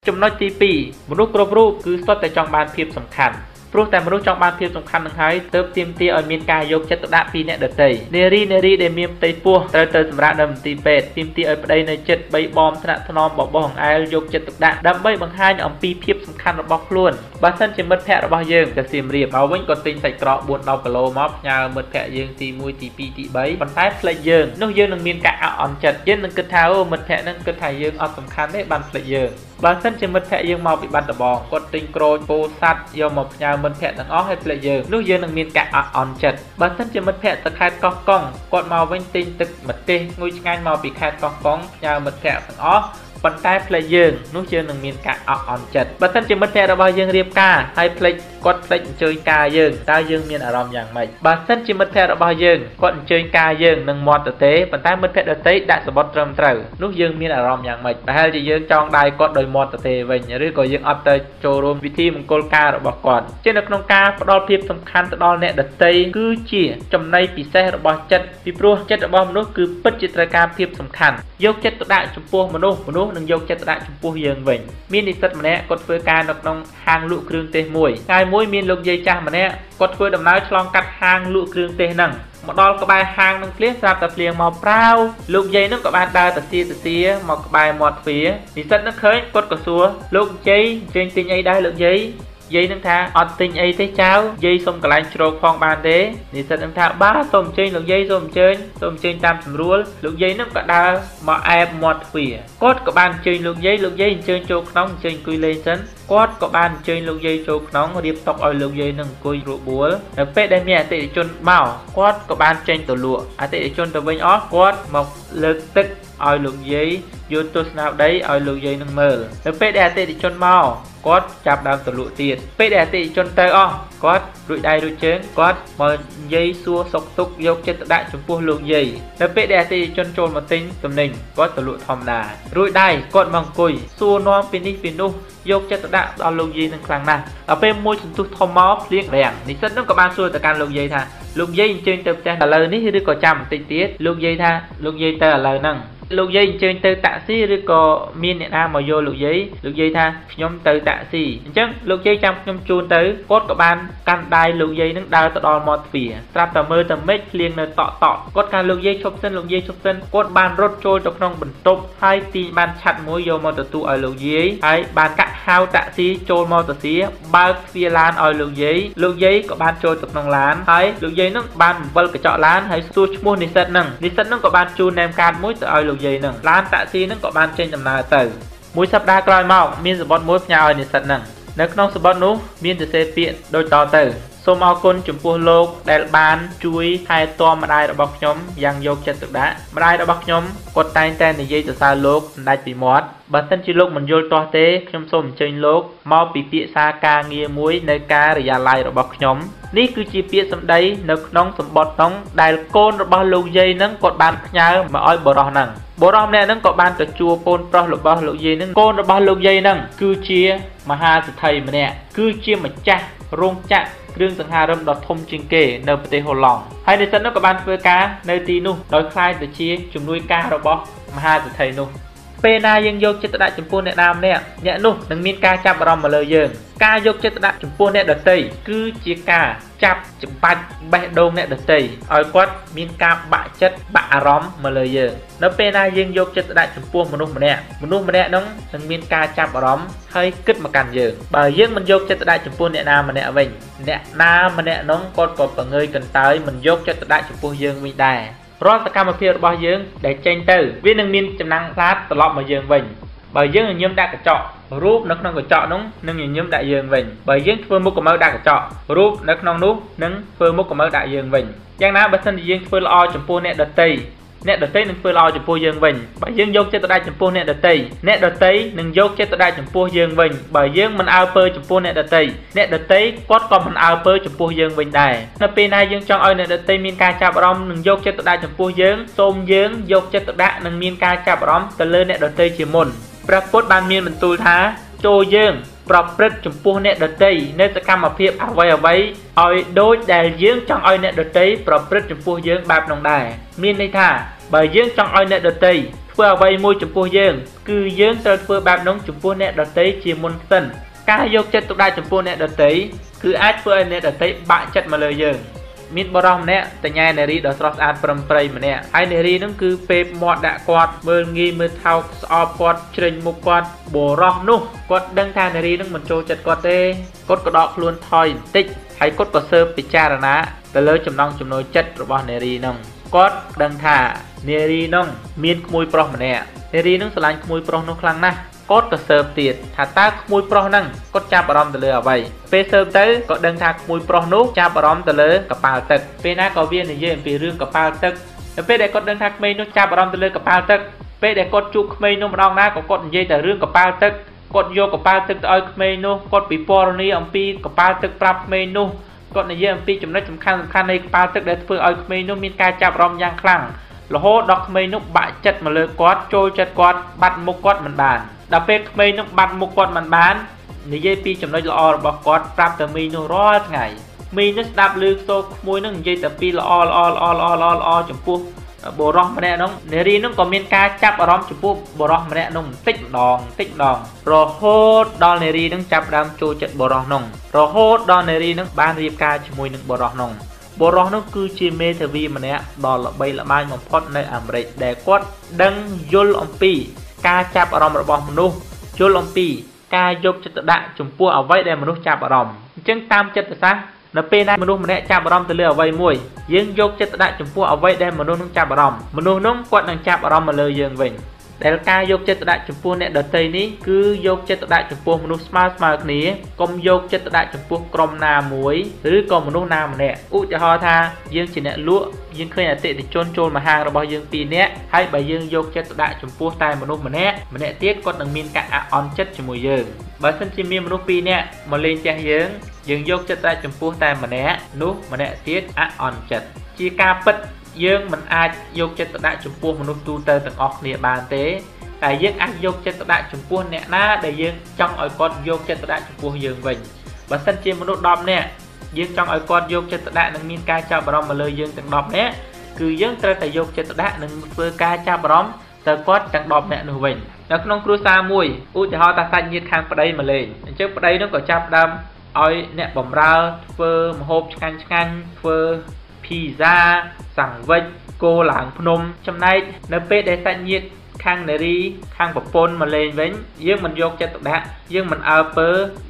ចំណុចទី2មនុស្សគ្រប់រូបគឺសុទ្ធតែចង់បានភាពសំខាន់ព្រោះតែមនុស្សចង់បានភាពសំខាន់នឹងហើយទើបទាមទារឲ្យមានការយកចិត្តទុកដាក់ពីអ្នកដទៃនារីដែលមានផ្ទៃពោះត្រូវទៅសម្រាប់នៅមន្ទីរពេទ្យទាមទារឲ្យប្តីនៅចិត្តបីបំថ្នាក់ថ្នមបបោះអង្អែលយកចិត្តទុកដាក់ដើម្បីបង្ហាញអំពីភាពសំខាន់របស់ខ្លួនបើសិនជាមិត្តភ័ក្តិរបស់យើងទៅសៀមរាបមកវិញក៏ទិញសាច់ក្រក 4-10 គីឡូមកផ្ញើមិត្តភ័ក្តិយើងទី1ទី2ទី3ប៉ុន្តែផ្លេចយើងនោះយើងនឹងមានការអាក់អន់ចិត្តយើងនឹងគិតថាអូមិត្តភ័ក្តិនឹងគិតថាយើងអត់សំខាន់ទេបានផ្លេចយើងបើសិនជាមិត្តភ័ក្តិយើងមកពីបាត់ដំបងគាត់ទិញក្រូចពោធិ៍សាត់យកមកផ្ញើមិត្តភ័ក្តិទាំងអស់ឲ្យផ្លេចយើងនោះយើងនឹងមានការអាក់អន់ចិត្តបើសិនជាមិត្តភ័ក្តិទៅខេត្តកោះកុងគាត់មកវិញទិញទឹកម្ទេសងុយឆ្ងាញ់មកពីខេត្តកោះកុងផ្ញើមិត្តភ័ក្តិទាំងអស់ប៉ុន្តែផ្លេចយើងនោះយើងនឹងមានការអាក់អន់ចិត្តបើសិនជាមិត្តភ័ក្តិរបស់យើងរៀបការហើយផ្លេចគាត់ផ្លេចអញ្ជើញការយើងតើយើងមានអារម្មណ៍យ៉ាងម៉េចបើសិនជាមិត្តភ័ក្តិរបស់យើងគាត់អញ្ជើញការយើងនឹងមាត់ទទេប៉ុន្តែមិត្តភ័ក្តិដទៃដាក់សបុតត្រឹមត្រូវនោះយើងមានអារម្មណ៍យ៉ាងម៉េចប្រហែលជាយើងចង់ដៃគាត់ដោយមាត់ទទេវិញឬក៏យើងអត់ទៅចូលរួមពិធីមង្គលការរបស់គាត់ជានៅក្នុងការផ្ដល់ភាពសំខាន់ទៅដល់អ្នកដទៃគឺជាចំណុចពិសេសរបស់ចិត្តពីព្រោះចិត្តរបស់មនុស្សគឺពិតជាត្រូវការភាពសំខាន់យកចិត្តទុកដាក់ចំពោះមនុស្សនឹងយកចិត្តទុកដាក់ចំពោះយើងវិញមាននិស្សិតម្នាក់គាត់ធ្វើការនៅក្នុងហាងលក់គ្រឿងទេសមួយថ្ងៃមួយមានលោកយាយចាស់ម្នាក់គាត់ធ្វើដំណើរឆ្លងកាត់ហាងលក់គ្រឿងទេសហ្នឹងមកដល់ក្បែរហាងនឹងភ្លាមស្រាប់តែភ្លៀងមកប្រាវលោកយាយនឹងក៏បានដើរទៅទាមកក្បែរមាត់ទ្វារនិស្សិតនឹងឃើញគាត់ក៏សួរលោកយាយអញ្ជើញទិញអីដែរលោកយាយយាយនឹងថាអត់ទិញអីទេចៅយាយសុំកន្លែងជ្រកផងបានទេនិស្សិតនឹងថាបាទសូមអញ្ជើញលោកយាយសូមអញ្ជើញតាមស្រួលលោកយាយនឹងក៏ដើរមកអែបមាត់ទ្វារគាត់ក៏បានអញ្ជើញលោកយាយអញ្ជើញចូលក្នុងអញ្ជើញអង្គុយលេងសិនគាត់ក៏បានអញ្ជើញលោកយាយចូលក្នុងរៀបតុឲ្យលោកយាយនឹងអង្គុយរបួលនៅពេលដែលមានអតិថិជនមកគាត់ក៏បានចេញទៅលក់អតិថិជនទៅវិញអស់គាត់មកលើកទឹកឲ្យលោកយាយយកទស្សនាវដ្តីឲ្យលោកយាយនឹងមើលនៅពេលដែលអតិថិជនមកគាត់ចាប់ដើមទៅលក់ទៀតពេលដែលអតិថិជនទៅអស់គាត់រួចដៃរួចជើងគាត់មកនិយាយសួរសុខទុក្ខយកចិត្តទុកដាក់ចំពោះលោកយាយនៅពេលដែលអតិថិជនចូលមកទិញទំនិញគាត់ទៅលក់ធម្មតារួចដៃគាត់មកអង្គុយសួរនាំពីនេះពីនោះយកចិត្តទុកដាក់ដល់លោកយាយនឹងខ្លាំងណាស់ដល់ពេលមួយសន្ទុះធំមកភ្លៀងរាំងនិស្សិតនឹងក៏បានសួរទៅកាន់លោកយាយថាលោកយាយអញ្ជើញទៅផ្ទះឥឡូវនេះឬក៏ចាំបន្តិចទៀតលោកយាយថាលោកយាយទៅឥឡូវហ្នឹងលោកយាយអញ្ជើញទៅតាក់ស៊ីឬក៏មានអ្នកណាមកយកលោកយាយថាខ្ញុំទៅតាក់ស៊ីអញ្ចឹងលោកយាយចាំខ្ញុំជូនទៅគាត់ក៏បានកាន់ដៃលោកយាយនឹងដើរទៅដល់មាត់ទ្វារស្រាប់តែមើលតែមេឃភ្លៀងនៅតក់គាត់ថាលោកយាយឈប់សិនគាត់បានរត់ចូលទៅក្នុងបន្ទប់ហើយទីបានឆាត់មួយយកមកទទួលឲ្យលោកយាយហើយបានកាក់ហៅតាក់ស៊ីចូលមកទៅស៊ីបើកទ្វារឡានឲ្យលោកយាយក៏បានចូលទៅក្នុងឡានហើយលោកយាយនឹងបានបង្វិលកញ្ចក់ឡានហើយសួរឈ្មោះនិស្សិតនឹងក៏បានជូនណែមកាតមួយទៅឲ្យលោកយាយនឹងឡានតាក់ស៊ីនឹងក៏បានចេញដំណើរទៅមួយសប្តាហ៍ក្រោយមកមានសម្បត្តិមួយផ្ញើឲ្យនិស្សិតនឹងនៅក្នុងសម្បត្តិនោះមានសរសេរពាក្យដូចតទៅសូមអរគុណចំពោះលោកដែលបានជួយថែទាំម្ដាយរបស់ខ្ញុំយ៉ាងយកចិត្តទុកដាក់ម្ដាយរបស់ខ្ញុំគាត់តែងតែនិយាយសរសើរលោកមិនដាច់ពីមាត់បើសិនជាលោកមិនយល់ទាស់ទេខ្ញុំសូមអញ្ជើញលោកមកពិភាក្សាការងារមួយនៅការិយាល័យរបស់ខ្ញុំនេះគឺជាពាក្យសម្ដីនៅក្នុងសម្បត្តិនោះដែលកូនរបស់លោកយាយនឹងគាត់បានផ្ញើមកឲ្យបរិសនឹងបរិសម្នាក់នឹងក៏បានទៅជួបកូនប្រុសរបស់លោកយាយនឹងកូនរបស់លោកយាយនឹងគឺជាមហាសេដ្ឋីម្នាក់គឺជាម្ចាស់រោងចក្រគ្រឿងសង្ហារឹមដ៏ធំជាងគេនៅប្រទេសហូឡង់ហើយនិស្សិតនោះក៏បានធ្វើការនៅទីនោះដោយខ្លាចទៅជាជំនួយការរបស់មហាសេដ្ឋីនោះពេលណាយើងយកចិត្តទុកដាក់ចំពោះអ្នកណាម្នាក់អ្នកនោះនឹងមានការចាប់អារម្មណ៍មកលើយើងការយកចិត្តទុកដាក់ចំពោះអ្នកដទៃគឺជាការចាប់ច្បាច់បេះដូងអ្នកដទៃឲ្យគាត់មានការបាក់ចិត្តបាក់អារម្មណ៍មកលើយើងនៅពេលណាយើងយកចិត្តទុកដាក់ចំពោះមនុស្សម្នាក់នោះនឹងមានការចាប់អារម្មណ៍ហើយគិតមកកាន់យើងបើយើងមិនយកចិត្តទុកដាក់ចំពោះអ្នកណាម្នាក់វិញអ្នកណាម្នាក់នោះគាត់ក៏បង្ងើយកន្តើយមិនយកចិត្តទុកដាក់ចំពោះយើងវិញដែររាល់សកម្មភាពរបស់យើងដែលចេញទៅវានឹងមានចំណាំងផ្លាតត្រឡប់មកយើងវិញបើយើងញញឹមដាក់កញ្ចក់រូបនៅក្នុងកញ្ចក់នោះនឹងញញឹមដាក់យើងវិញបើយើងធ្វើមុខកម្ៅដាក់កញ្ចក់រូបនៅក្នុងនោះនឹងធ្វើមុខកម្ៅដាក់យើងវិញយ៉ាងណាបើសិនជាយើងធ្វើល្អចំពោះអ្នកដទៃនឹងធ្វើល្អចំពោះយើងវិញបើយើងយកចិត្តទុកដាក់ចំពោះអ្នកដទៃនឹងយកចិត្តទុកដាក់ចំពោះយើងវិញបើយើងមិនអើពើចំពោះអ្នកដទៃគាត់ក៏មិនអើពើចំពោះយើងវិញដែរនៅពេលណាយើងចង់ឲ្យអ្នកដទៃមានការចាប់អារម្មណ៍និងយកចិត្តទុកដាក់ចំពោះយើងសូមយើងយកចិត្តទុកដាក់និងមានការចាប់អារម្មណ៍ទៅលើអ្នកដទៃជាមុនព្រះពុទ្ធបានមានបន្ទូលថាចូលយើងប្រព្រឹត្តចំពោះអ្នកដទៃនៅសកម្មភាពអ្វីឲ្យដូចដែលយើងចង់ឲ្យអ្នកដទៃប្រព្រឹត្តចំពោះយើងបែបនោះដែរមានន័យថាបើយើងចង់ឲ្យអ្នកដទៃធ្វើ ធ្វើអ្វីមួយចំពោះយើងគឺយើងត្រូវធ្វើបែបនោះចំពោះអ្នកដទៃជាមុនសិនការយកចិត្តទុកដាក់ចំពោះអ្នកដទៃគឺអាចធ្វើឲ្យអ្នកដទៃបាក់ចិត្តមកលើយើងមានបរិសម្នាក់តញ៉ែនារីដ៏ស្រស់ស្អាតប្រំប្រៃម្នាក់ហើយនារីនឹងគឺពេលមាត់ដាក់គាត់មើលងាយមើលថោកស្អប់គាត់ជ្រិញមុខគាត់បរោះនោះគាត់ដឹងថានារីនឹងមិនចូលចិត្តគាត់ទេគាត់ក៏ដកខ្លួនថយបន្តិចហើយគាត់ក៏ស៊ើបពិចារណាទៅលើចំណង់ចំណូលចិត្តរបស់នារីនឹងគាត់ដឹងថានារីនឹងមានក្មួយប្រុសម្នាក់នារីនឹងស្រឡាញ់ក្មួយប្រុសនោះខ្លាំងណាស់គាត់ក៏ស៊ើបទៀតថាតើក្មួយប្រុសហ្នឹងគាត់ចាប់អារម្មណ៍ទៅលើអ្វីពេលស៊ើបទៅក៏ដឹងថាក្មួយប្រុសនោះចាប់អារម្មណ៍ទៅលើកប៉ាល់ទឹកពេលណាក៏វានិយាយអំពីរឿងកប៉ាល់ទឹកទៅពេលដែលគាត់ដឹងថាក្មេងនោះចាប់អារម្មណ៍ទៅលើកប៉ាល់ទឹកពេលដែលគាត់ជួបក្មេងនោះម្ដងណាក៏គាត់និយាយតែរឿងកប៉ាល់ទឹកគាត់យកកប៉ាល់ទឹកទៅឲ្យក្មេងនោះគាត់ពិពណ៌នាអំពីកប៉ាល់ទឹកប្រាប់ក្មេងនោះគាត់និយាយអំពីចំណុចសំខាន់នៃកប៉ាល់ទឹកដែលធ្វើឲ្យក្មេងនោះមានការចាប់អារម្មណ៍យ៉ាងខ្លាំងរហូតដល់ក្មេងនោះបាក់ចិត្តមកលើគាត់ចូលចិត្តគាត់បាត់មុខគាត់មិនបានដល់ពេលក្មេងនោះបាត់មុខគាត់មិនបាននិយាយពីចំណុចល្អរបស់គាត់ប្រាប់តែមីនោះរាល់ថ្ងៃមីនោះស្ដាប់ឮសូរក្មួយនោះនិយាយតែពីល្អចំពោះបុរសម្នាក់នោះនារីនោះក៏មានការចាប់អារម្មណ៍ចំពោះបុរសម្នាក់នោះបន្តិចម្ដងរហូតដល់នារីនឹងចាប់ដើមចូលចិត្តបុរសនោះរហូតដល់នារីនឹងបានរៀបការជាមួយនឹងបុរសនោះគឺជាមេធាវីម្នាក់ដ៏ល្បីល្បាញបំផុតនៅអាមេរិកដែលគាត់ដឹងយល់អំពីការចាប់អារម្មណ៍របស់មនុស្សយល់អំពីការយកចិត្តទុកដាក់ចំពោះអ្វីដែលមនុស្សចាប់អារម្មណ៍អញ្ចឹងតាមចិត្តសាស្ត្រនៅពេលណាមនុស្សម្នាក់ចាប់អារម្មណ៍ទៅលើអ្វីមួយយើងយកចិត្តទុកដាក់ចំពោះអ្វីដែលមនុស្សនឹងចាប់អារម្មណ៍មនុស្សនោះគាត់នឹងចាប់អារម្មណ៍មកលើយើងវិញដែលការយកចិត្តទុកដាក់ចំពោះអ្នកដទៃនេះគឺយកចិត្តទុកដាក់ចំពោះមនុស្សស្មើគ្នាកុំយកចិត្តទុកដាក់ចំពោះក្រុមណាមួយឬក៏មនុស្សណាម្នាក់ឧទាហរណ៍ថាយើងជាអ្នកលក់យើងឃើញអតិថិជនចូលមកហាងរបស់យើង2នាក់ហើយបើយើងយកចិត្តទុកដាក់ចំពោះតែមនុស្សម្នាក់ទៀតគាត់នឹងមានការអាក់អន់ចិត្តជាមួយយើងបើសិនជាមានមនុស្ស2នាក់មកលេងផ្ទះយើងយកចិត្តទុកដាក់ចំពោះតែម្នាក់នោះម្នាក់ទៀតអាក់អន់ចិត្តជាការពិតយើងមិនអាចយកចិត្តទុកដាក់ចំពោះមនុស្សទូទៅទាំងអស់គ្នាបានទេតែយើងអាចយកចិត្តទុកដាក់ចំពោះអ្នកណាដែលយើងចង់ឲ្យគាត់យកចិត្តទុកដាក់ចំពោះយើងវិញបើសិនជាមនុស្ស10នាក់យើងចង់ឲ្យគាត់យកចិត្តទុកដាក់និងមានការចាប់អារម្មណ៍មកលើយើងទាំង10នាក់គឺយើងត្រូវតែយកចិត្តទុកដាក់និងធ្វើការចាប់អារម្មណ៍ទៅគាត់ទាំង10នាក់នោះវិញនៅក្នុងគ្រួសារមួយឧទាហរណ៍ថាសាច់ញាតិខាងប្តីមកលេងអញ្ចឹងប្តីនោះក៏ចាប់ដើមឲ្យអ្នកបម្រើធ្វើម្ហូបឆ្ងាញ់ធ្វើភីហ្សាសាំងវិចគោឡើងភ្នំចំណែកនៅពេលដែលសាច់ញាតិខាងនារីខាងប្រពន្ធមកលេងវិញយើងមិនយកចិត្តទុកដាក់យើងមិនអើពើ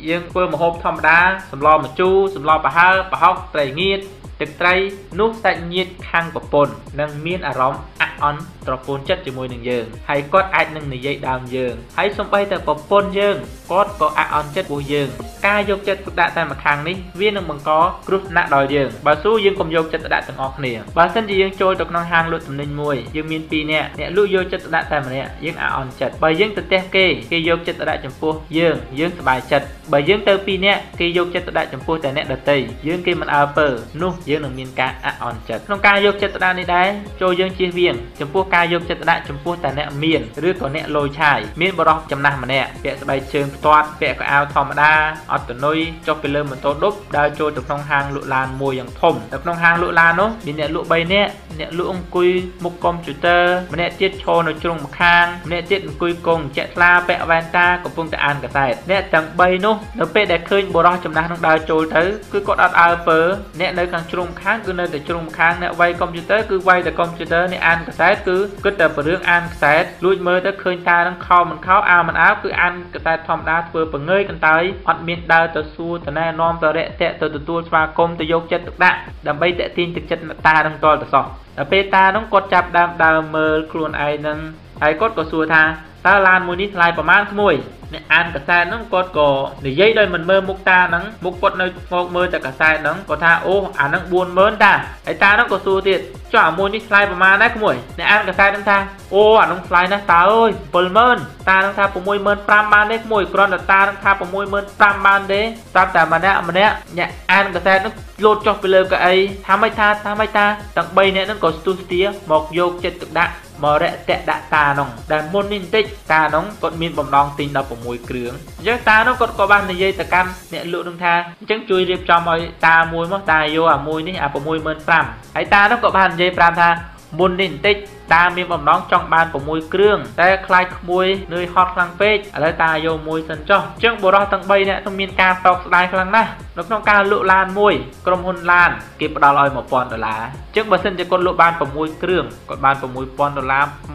យើងធ្វើម្ហូបធម្មតាសម្លម្ជូរសម្លប្រហើរប្រហុកត្រីងៀតទឹកត្រីនោះសាច់ញាតិខាងប្រពន្ធនឹងមានអារម្មណ៍អាក់អន់ត្រកូលចិត្តជាមួយនឹងយើងហើយគាត់អាចនឹងនិយាយដើមយើងហើយសូម្បីតែប្រពន្ធយើងគាត់ក៏អាក់អន់ចិត្តពួកយើងការយកចិត្តទុកដាក់តែម្ខាងនេះវានឹងបង្កគ្រោះថ្នាក់ដល់យើងបើស៊ូយើងកុំយកចិត្តទុកដាក់ទាំងអស់គ្នាបើសិនជាយើងចូលទៅក្នុងហាងលក់ទំនិញមួយយើងមាន2នាក់អ្នកលក់យកចិត្តទុកដាក់តែម្នាក់យើងអាក់អន់ចិត្តបើយើងទៅផ្ទះគេយកចិត្តទុកដាក់ចំពោះយើងសប្បាយចិត្តបើយើងទៅ2នាក់គេយកចិត្តទុកដាក់ចំពោះតែអ្នកដទៃយើងគេមិនអើពើនោះយើងនឹងមានការអាក់អន់ចិត្តក្នុងការយកចិត្តទុកដាក់នេះដែរចូលយើងជៀសវាងចំពោះការយកចិត្តទុកដាក់ចំពោះតែអ្នកមានឬក៏អ្នកលយឆាយមានបរិសុទ្ធចំណាស់ម្នាក់ពាក់ស្បែកជើងផ្ទាត់ពាក់កៅអៅធម្មតាអត់ទនុយចុះពីលើម៉ូតូឌុបដើរចូលទៅក្នុងហាងលក់ឡានមួយយ៉ាងធំនៅក្នុងហាងលក់ឡាននោះមានអ្នកលក់3នាក់អ្នកលក់អង្គុយមុខកុំព្យូទ័រម្នាក់ទៀតឈរនៅជ្រុងម្ខាងម្នាក់ទៀតអង្គុយគង់ជាក់ថ្លាពាក់វ៉ែនតាកំពុងតែអានកាសែតអ្នកទាំង3នោះនៅពេលដែលឃើញបរិសុទ្ធចំណាស់នោះដើរចូលទៅគឺគាត់អត់អើពើអ្នកនៅខាងជ្រុងម្ខាងគឺនៅតែជ្រុងម្ខាងអ្នកវាយកុំព្យូទ័រគឺវាយតែកុំព្យូទ័រអ្នកអានកាសែតគឺគិតតែពីរឿងអានកាសែតលួចមើលទៅឃើញតានឹងខោមិនខោអាវមិនអាវគឺអានកាសែតធម្មតាធ្វើប្រងើយកន្តើយអត់មានដើរទៅសួរទៅណែនាំទៅរាក់ទាក់ទៅទទួលស្វាគមន៍ទៅយកចិត្តទុកដាក់ដើម្បីតាក់ទាញទឹកចិត្តតានឹងតលទៅសោះដល់ពេលតានោះគាត់ចាប់ដើមដើរមើលខ្លួនឯងនឹងហើយគាត់ក៏សួរថាតើឡានមួយនេះថ្លៃប្រមាណក្មួយអ្នកអានកសែតហ្នឹងគាត់ក៏និយាយដោយមិនមើលមុខតាហ្នឹងមុខគាត់នៅមកមើលតែកសែតហ្នឹងគាត់ថាអូអាហ្នឹង40000តាហើយតាហ្នឹងក៏សួរទៀតចុះអាមួយនេះថ្លៃប្រមាណដែរក្មួយអ្នកអានកសែតហ្នឹងថាអូអាហ្នឹងថ្លៃណាស់តាអើយ70000តាហ្នឹងថា65000បានទេក្មួយគ្រាន់តែតាហ្នឹងថា65000បានទេស្រាប់តែម្នាក់អ្នកអានកសែតហ្នឹងលោតចុះពីលើកៅអីថាម៉េចតាទាំង3នាក់ហ្នឹងក៏ស្ទុះស្ទាមកយកចិត្តទុកដាក់មករយៈដាក់តានោះដែលមុននេះបន្តិចតានោះគាត់មានបំណងទិញ16គ្រឿងអញ្ចឹងតានោះគាត់ក៏បាននិយាយទៅកាន់អ្នកលក់នឹងថាអញ្ចឹងជួយរៀបចំឲ្យតាមួយមកតាយកអាមួយនេះអា65000ហើយតានោះក៏បាននិយាយប្រាប់ថា មុននេះបន្តិចតាមានបំណងចង់បាន6គ្រឿងតែខ្លាចក្មួយនឿយហត់ខ្លាំងពេកឥឡូវតាយកមួយសិនចុះអញ្ចឹងបុរសទាំង3នាក់ទៅមានការសោកស្ដាយខ្លាំងណាស់នៅក្នុងការលក់ឡានមួយក្រុមហ៊ុនឡានគេផ្ដល់ឲ្យ$1000អញ្ចឹងបើសិនជាគាត់លក់បាន6គ្រឿងគាត់បាន$6000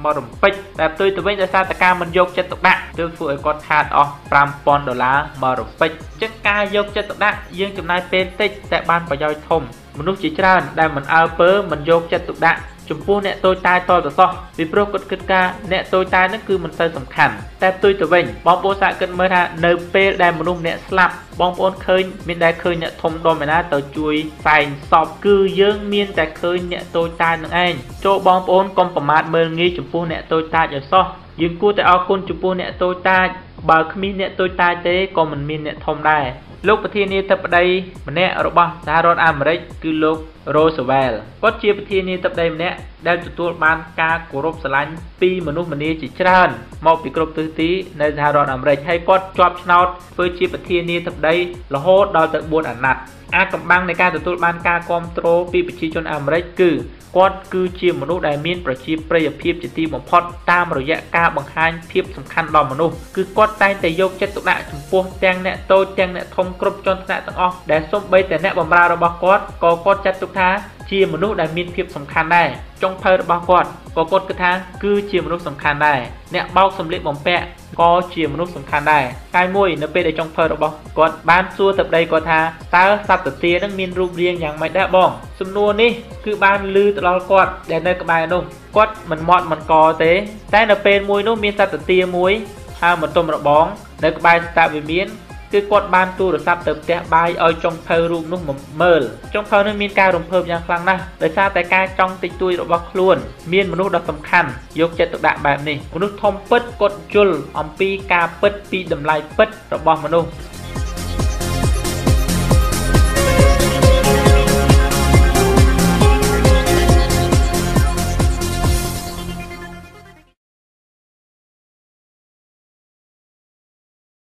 មករំពេចតែផ្ទុយទៅវិញដោយសារតែការមិនយកចិត្តទុកដាក់ទើបធ្វើឲ្យគាត់ខាតអស់$5000មករំពេចអញ្ចឹងការយកចិត្តទុកដាក់យើងចំណាយពេលតិចតែបានប្រយោជន៍ធំមនុស្សជាច្រើនដែលមិនអើពើមិនយកចិត្តទុកដាក់ចំពោះអ្នកតូចតាចតទៅសោះពីព្រោះគាត់គិតថាអ្នកតូចតាចហ្នឹងគឺមិនសូវសំខាន់តែផ្ទុយទៅវិញបងប្អូនសាកគិតមើលថានៅពេលដែលមនុស្សម្នាក់ស្លាប់បងប្អូនឃើញមានតែឃើញអ្នកធំដុំឯណាទៅជួយសែងសពគឺយើងមានតែឃើញអ្នកតូចតាចនឹងឯងចូលបងប្អូនកុំប្រមាថមើលងាយចំពោះអ្នកតូចតាចឲ្យសោះយើងគួរតែអរគុណចំពោះអ្នកតូចតាចបើគ្មានអ្នកតូចតាចទេក៏មិនមានអ្នកធំដែរលោកប្រធានាធិបតីម្នាក់របស់សហរដ្ឋអាមេរិកគឺលោក Roosevelt គាត់ជាប្រធានាធិបតីម្នាក់ដែលទទួលបានការគោរពស្រឡាញ់ពីមនុស្សម្នាជាច្រើនមកពីគ្រប់ទិសទីនៅសហរដ្ឋអាមេរិកហើយគាត់ជាប់ឆ្នោតធ្វើជាប្រធានាធិបតីរហូតដល់ទៅ4អាណត្តិអាកំបាំងនៃការទទួលបានការគ្រប់គ្រងពីប្រជាជនអាមេរិកគឺគាត់គឺជាមនុស្សដែលមានប្រជាប្រិយភាពជាទីបំផុតតាមរយៈការបង្ហាញភាពសំខាន់ដល់មនុស្សគឺគាត់តែងតែយកចិត្តទុកដាក់ចំពោះទាំងអ្នកតូចទាំងអ្នកធំគ្រប់ជាន់ថ្នាក់ទាំងអស់ដែលសូម្បីតែអ្នកបម្រើរបស់គាត់ក៏គាត់ចាត់ទុកថាជាមនុស្សដែលមានភាពសំខាន់ដែរចុងភៅរបស់គាត់ក៏គាត់គិតថាគឺជាមនុស្សសំខាន់ដែរអ្នកបោកសម្លៀកបំពាក់ក៏ជាមនុស្សសំខាន់ដែរកាយមួយនៅពេលដែលចុងភៅរបស់គាត់បានសួរទៅប្តីគាត់ថាតើសត្វទានឹងមានរូបរាងយ៉ាងម៉េចដែរបងសំណួរនេះគឺបានឮទៅដល់គាត់ដែលនៅក្បែរនោះគាត់មិនមាត់មិនកទេតែនៅពេលមួយនោះមានសត្វទាមួយហើរមកទុំរបងនៅក្បែរស្តាវិមានគឺគាត់បានទូរស័ព្ទទៅផ្ទះបាយឲ្យចុងភៅរូបនោះមកមើលចុងភៅនោះមានការរំភើបយ៉ាងខ្លាំងណាស់ដោយសារតែការចង់តិចតួចរបស់ខ្លួនមានមនុស្សដ៏សំខាន់យកចិត្តទុកដាក់បែបនេះមនុស្សធំពិតគាត់យល់អំពីការពិតពីតម្លៃពិតរបស់មនុស្ស